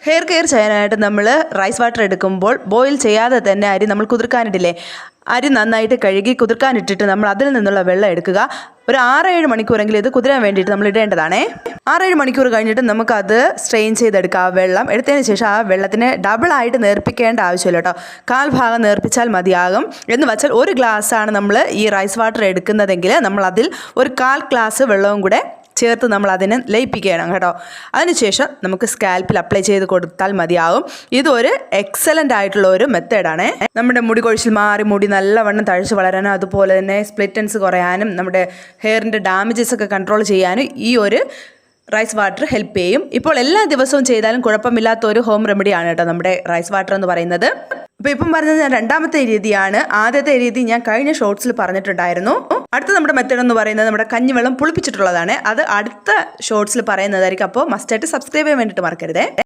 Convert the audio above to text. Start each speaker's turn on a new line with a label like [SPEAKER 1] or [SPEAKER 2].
[SPEAKER 1] Hair care ചെയ്യാനായിട്ട് നമ്മൾ rice water എടുക്കുമ്പോൾ ബോയിൽ ചെയ്യാതെ തന്നെ അരി നമ്മൾ കുതിർക്കാനിട്ടില്ലേ, അരി നന്നായിട്ട് കഴുകി കുതിർക്കാനിട്ടിട്ട് നമ്മൾ അതിൽ നിന്നുള്ള വെള്ളം എടുക്കുക. ഒരു 6-7 മണിക്കൂറെങ്കിലും ഇത് കുതിരാൻ വേണ്ടിയിട്ട് നമ്മൾ ഇടേണ്ടതാണേ. 6-7 മണിക്കൂർ കഴിഞ്ഞിട്ട് നമുക്കത് സ്ട്രെയിൻ ചെയ്തെടുക്കുക. ആ വെള്ളം എടുത്തതിന് ശേഷം ആ വെള്ളത്തിന് ഡബിളായിട്ട് നേർപ്പിക്കേണ്ട ആവശ്യമില്ല കേട്ടോ. 1/4 ഭാഗം നേർപ്പിച്ചാൽ മതിയാകും. എന്ന് വെച്ചാൽ 1 ഗ്ലാസ്സാണ് നമ്മൾ ഈ റൈസ് വാട്ടർ എടുക്കുന്നതെങ്കിൽ നമ്മൾ അതിൽ ഒരു 1/4 ഗ്ലാസ് വെള്ളവും കൂടെ ചേർത്ത് നമ്മൾ അതിനെ ലയിപ്പിക്കണം കേട്ടോ. അതിനുശേഷം നമുക്ക് സ്കാൽപ്പിൽ അപ്ലൈ ചെയ്ത് കൊടുത്താൽ മതിയാകും. ഇതൊരു എക്സലൻ്റ് ആയിട്ടുള്ള ഒരു മെത്തേഡാണ്. നമ്മുടെ മുടി കൊഴിച്ചിൽ മാറി മുടി നല്ലവണ്ണം തഴച്ച് വളരാനും അതുപോലെ തന്നെ സ്പ്ലിറ്റൻസ് കുറയാനും നമ്മുടെ ഹെയറിൻ്റെ ഡാമേജസ് ഒക്കെ കൺട്രോൾ ചെയ്യാനും ഈ ഒരു റൈസ് വാട്ടർ ഹെൽപ്പ് ചെയ്യും. ഇപ്പോൾ എല്ലാ ദിവസവും ചെയ്താലും കുഴപ്പമില്ലാത്ത ഒരു ഹോം റെമഡിയാണ് കേട്ടോ നമ്മുടെ റൈസ് വാട്ടർ എന്ന് പറയുന്നത്. അപ്പോൾ ഇപ്പം പറഞ്ഞത് ഞാൻ രണ്ടാമത്തെ രീതിയാണ്. ആദ്യത്തെ രീതി ഞാൻ കഴിഞ്ഞ ഷോർട്സിൽ പറഞ്ഞിട്ടുണ്ടായിരുന്നു. അടുത്ത നമ്മുടെ മെത്തേഡ് എന്ന് പറയുന്നത് നമ്മുടെ കഞ്ഞിവെള്ളം പുളിപ്പിച്ചിട്ടുള്ളതാണ്. അത് അടുത്ത ഷോർട്സിൽ പറയുന്നതായിരിക്കും. അപ്പോൾ മസ്റ്റായിട്ട് സബ്സ്ക്രൈബ് ചെയ്യാൻ വേണ്ടിയിട്ട് മറക്കരുതേ.